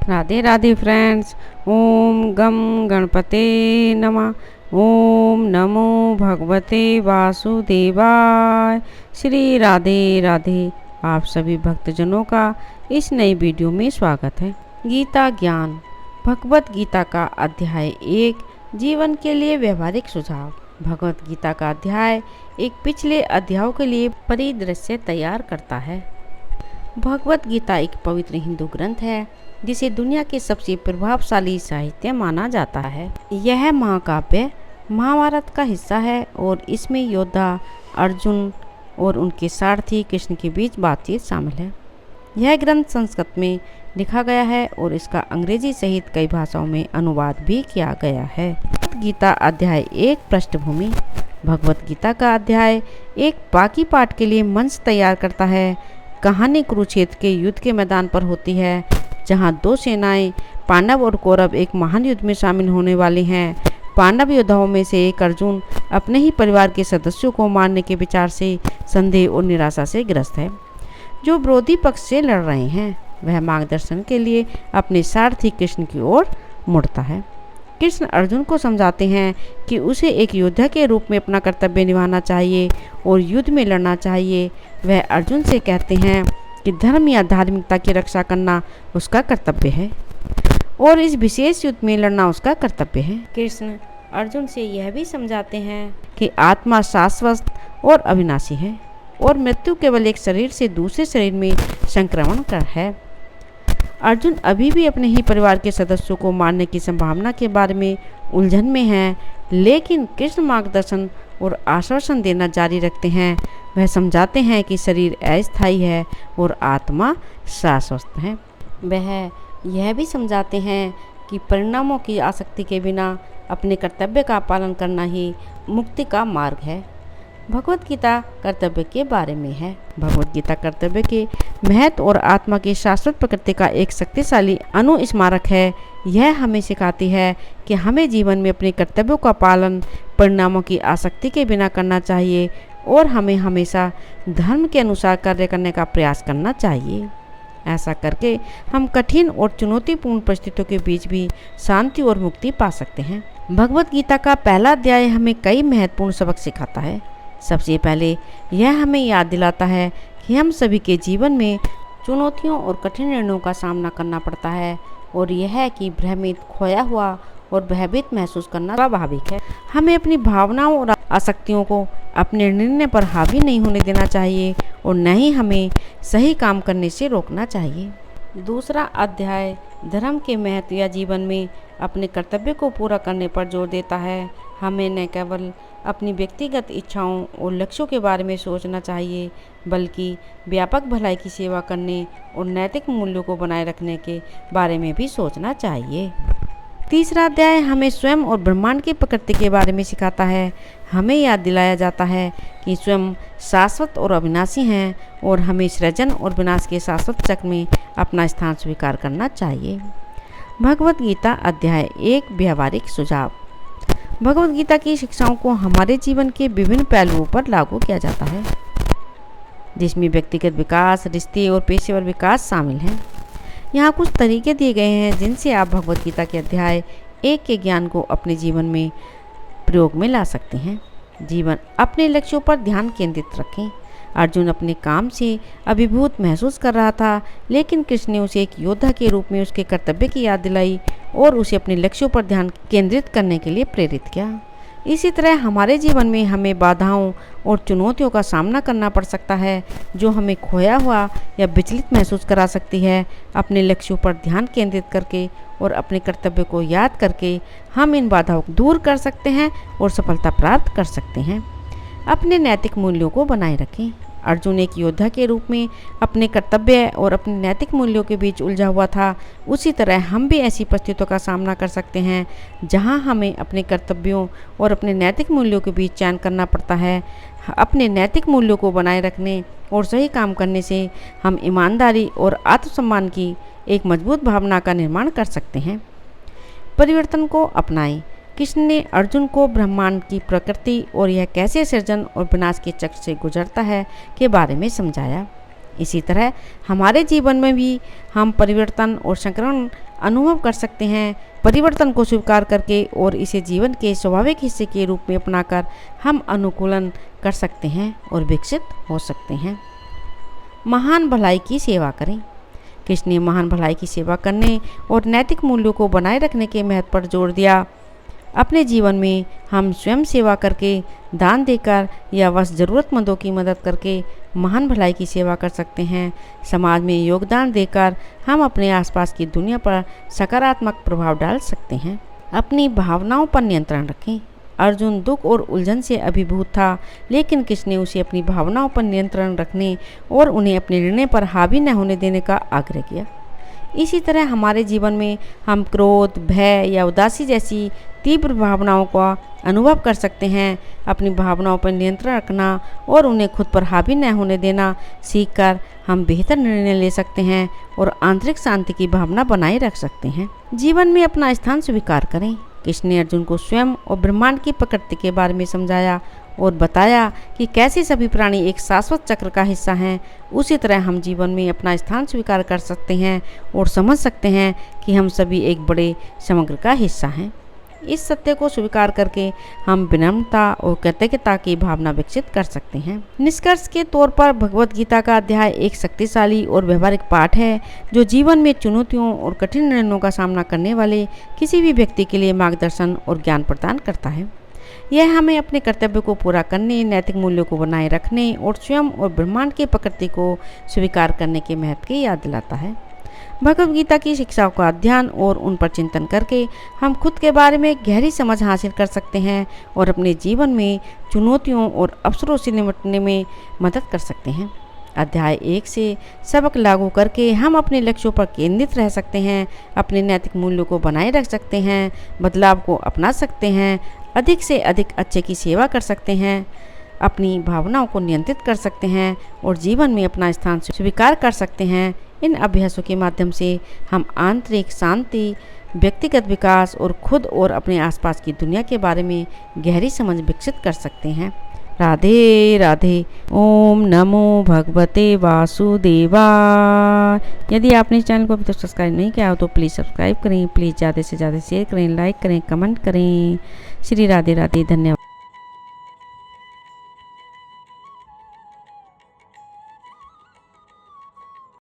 Radhe Radhe friends. ओम गम गणपते नमः। ओम नमो भगवते वासुदेवाय। श्री राधे राधे। आप सभी भक्तजनों का इस नई वीडियो में स्वागत है। गीता ज्ञान भगवत गीता का अध्याय 1 जीवन के लिए व्यवहारिक सुझाव। भगवत गीता का अध्याय एक पिछले अध्यायों के लिए परिदृश्य तैयार करता है। भगवत गीता एक पवित्र हिंदू ग्रंथ है जिसे दुनिया के सबसे प्रभावशाली साहित्य माना जाता है। यह महाकाव्य महाभारत का हिस्सा है और इसमें योद्धा अर्जुन और उनके सारथी कृष्ण के बीच बातचीत शामिल है। यह ग्रंथ संस्कृत में लिखा गया है और इसका अंग्रेजी सहित कई भाषाओं में अनुवाद भी किया गया है। भगवत गीता अध्याय 1 पृष्ठभूमि। भगवत गीता का अध्याय 1 बाकी पाठ के लिए मंच तैयार करता है। कहानी कुरुक्षेत्र के युद्ध के मैदान पर होती है, जहां दो सेनाएं पांडव और कौरव एक महान युद्ध में शामिल होने वाली हैं। पांडव योद्धाओं में से एक अर्जुन अपने ही परिवार के सदस्यों को मारने के विचार से संदेह और निराशा से ग्रस्त है। जो विरोधी पक्ष से लड़ रहे हैं वह मार्गदर्शन के लिए अपने सारथी कृष्ण की ओर मुड़ता है। कृष्ण अर्जुन को समझाते हैं कि उसे एक योद्धा के रूप में अपना कर्तव्य निभाना चाहिए और युद्ध में लड़ना चाहिए। वह अर्जुन से कहते हैं कि धर्म या धार्मिकता की रक्षा करना उसका कर्तव्य है और इस विशेष युद्ध में लड़ना उसका कर्तव्य है। कृष्ण अर्जुन से यह भी समझाते हैं कि आत्मा शाश्वत और अविनाशी है और मृत्यु केवल एक शरीर से दूसरे शरीर में संक्रमण कर है। अर्जुन अभी भी अपने ही परिवार के सदस्यों को मारने की संभावना के बारे में उलझन में है, लेकिन कृष्ण मार्गदर्शन और आश्वासन देना जारी रखते हैं। वह समझाते हैं कि शरीर अस्थायी है और आत्मा शाश्वत है। वह यह भी समझाते हैं कि परिणामों की आसक्ति के बिना अपने कर्तव्य का पालन करना ही मुक्ति का मार्ग है। भगवत गीता कर्तव्य के बारे में है। भगवत गीता कर्तव्य के महत्व और आत्मा की शाश्वत प्रकृति का एक शक्तिशाली अनुस्मारक है। यह हमें सिखाती है कि हमें जीवन में अपने कर्तव्यों का पालन परिणामों की आसक्ति के बिना करना चाहिए और हमें हमेशा धर्म के अनुसार कार्य करने का प्रयास करना चाहिए। ऐसा करके हम कठिन और चुनौतीपूर्ण परिस्थितियों के बीच भी शांति और मुक्ति पा सकते हैं। भगवत गीता का पहला अध्याय हमें कई महत्वपूर्ण सबक सिखाता है। सबसे पहले यह हमें याद दिलाता है कि हम सभी के जीवन में चुनौतियों और कठिन निर्णयों का सामना करना पड़ता है और यह है कि भ्रमित, खोया हुआ और भयभीत महसूस करना स्वाभाविक है। हमें अपनी भावनाओं और आसक्तियों को अपने निर्णय पर हावी नहीं होने देना चाहिए और न ही हमें सही काम करने से रोकना चाहिए। दूसरा अध्याय धर्म के महत्व या जीवन में अपने कर्तव्य को पूरा करने पर जोर देता है। हमें न केवल अपनी व्यक्तिगत इच्छाओं और लक्ष्यों के बारे में सोचना चाहिए, बल्कि व्यापक भलाई की सेवा करने और नैतिक मूल्यों को बनाए रखने के बारे में भी सोचना चाहिए। तीसरा अध्याय हमें स्वयं और ब्रह्मांड की प्रकृति के बारे में सिखाता है। हमें याद दिलाया जाता है कि स्वयं शाश्वत और अविनाशी हैं और हमें सृजन और विनाश के शाश्वत चक्र में अपना स्थान स्वीकार करना चाहिए। भगवत गीता अध्याय 1 व्यवहारिक सुझाव। भगवत गीता की शिक्षाओं को हमारे जीवन के विभिन्न पहलुओं पर लागू किया जाता है, जिसमें व्यक्तिगत विकास, रिश्ते और पेशेवर विकास शामिल हैं। यहाँ कुछ तरीके दिए गए हैं जिनसे आप भगवत गीता के अध्याय 1 के ज्ञान को अपने जीवन में प्रयोग में ला सकते हैं। जीवन अपने लक्ष्यों पर ध्यान केंद्रित रखें। अर्जुन अपने काम से अभिभूत महसूस कर रहा था, लेकिन कृष्ण ने उसे एक योद्धा के रूप में उसके कर्तव्य की याद दिलाई और उसे अपने लक्ष्यों पर ध्यान केंद्रित करने के लिए प्रेरित किया। इसी तरह हमारे जीवन में हमें बाधाओं और चुनौतियों का सामना करना पड़ सकता है, जो हमें खोया हुआ या विचलित महसूस करा सकती है। अपने लक्ष्यों पर ध्यान केंद्रित करके और अपने कर्तव्य को याद करके हम इन बाधाओं को दूर कर सकते हैं और सफलता प्राप्त कर सकते हैं। अपने नैतिक मूल्यों को बनाए रखें। अर्जुन एक योद्धा के रूप में अपने कर्तव्य और अपने नैतिक मूल्यों के बीच उलझा हुआ था। उसी तरह हम भी ऐसी परिस्थितियों का सामना कर सकते हैं जहां हमें अपने कर्तव्यों और अपने नैतिक मूल्यों के बीच चयन करना पड़ता है। अपने नैतिक मूल्यों को बनाए रखने और सही काम करने से हम ईमानदारी और आत्मसम्मान की एक मजबूत भावना का निर्माण कर सकते हैं। परिवर्तन को अपनाएं। कृष्ण ने अर्जुन को ब्रह्मांड की प्रकृति और यह कैसे सृजन और विनाश के चक्र से गुजरता है के बारे में समझाया। इसी तरह हमारे जीवन में भी हम परिवर्तन और संक्रमण अनुभव कर सकते हैं। परिवर्तन को स्वीकार करके और इसे जीवन के स्वाभाविक हिस्से के रूप में अपनाकर हम अनुकूलन कर सकते हैं और विकसित हो सकते हैं। महान भलाई की सेवा करें। कृष्ण ने महान भलाई की सेवा करने और नैतिक मूल्यों को बनाए रखने के महत्व पर जोर दिया। अपने जीवन में हम स्वयं सेवा करके, दान देकर या बस ज़रूरतमंदों की मदद करके महान भलाई की सेवा कर सकते हैं। समाज में योगदान देकर हम अपने आसपास की दुनिया पर सकारात्मक प्रभाव डाल सकते हैं। अपनी भावनाओं पर नियंत्रण रखें। अर्जुन दुख और उलझन से अभिभूत था, लेकिन कृष्ण ने उसे अपनी भावनाओं पर नियंत्रण रखने और उन्हें अपने निर्णय पर हावी न होने देने का आग्रह किया। इसी तरह हमारे जीवन में हम क्रोध, भय या उदासी जैसी तीव्र भावनाओं का अनुभव कर सकते हैं। अपनी भावनाओं पर नियंत्रण रखना और उन्हें खुद पर हावी न होने देना सीखकर हम बेहतर निर्णय ले सकते हैं और आंतरिक शांति की भावना बनाए रख सकते हैं। जीवन में अपना स्थान स्वीकार करें। कृष्ण ने अर्जुन को स्वयं और ब्रह्मांड की प्रकृति के बारे में समझाया और बताया कि कैसे सभी प्राणी एक शाश्वत चक्र का हिस्सा हैं। उसी तरह हम जीवन में अपना स्थान स्वीकार कर सकते हैं और समझ सकते हैं कि हम सभी एक बड़े समग्र का हिस्सा हैं। इस सत्य को स्वीकार करके हम विनम्रता और कृतज्ञता की भावना विकसित कर सकते हैं। निष्कर्ष के तौर पर भगवत गीता का अध्याय एक शक्तिशाली और व्यवहारिक पाठ है जो जीवन में चुनौतियों और कठिन निर्णयों का सामना करने वाले किसी भी व्यक्ति के लिए मार्गदर्शन और ज्ञान प्रदान करता है। यह हमें अपने कर्तव्य को पूरा करने, नैतिक मूल्यों को बनाए रखने और स्वयं और ब्रह्मांड की प्रकृति को स्वीकार करने के महत्व की याद दिलाता है। भगवद गीता की शिक्षाओं का अध्ययन और उन पर चिंतन करके हम खुद के बारे में गहरी समझ हासिल कर सकते हैं और अपने जीवन में चुनौतियों और अवसरों से निपटने में मदद कर सकते हैं। अध्याय 1 से सबक लागू करके हम अपने लक्ष्यों पर केंद्रित रह सकते हैं, अपने नैतिक मूल्यों को बनाए रख सकते हैं, बदलाव को अपना सकते हैं, अधिक से अधिक अच्छे की सेवा कर सकते हैं, अपनी भावनाओं को नियंत्रित कर सकते हैं और जीवन में अपना स्थान स्वीकार कर सकते हैं। इन अभ्यासों के माध्यम से हम आंतरिक शांति, व्यक्तिगत विकास और खुद और अपने आसपास की दुनिया के बारे में गहरी समझ विकसित कर सकते हैं। राधे राधे। ओम नमो भगवते वासुदेवाय। यदि आपने इस चैनल को अभी तक सब्सक्राइब नहीं किया हो तो प्लीज़ सब्सक्राइब करें। प्लीज़ ज़्यादा से ज़्यादा शेयर करें, लाइक करें, कमेंट करें। श्री राधे राधे। धन्यवाद।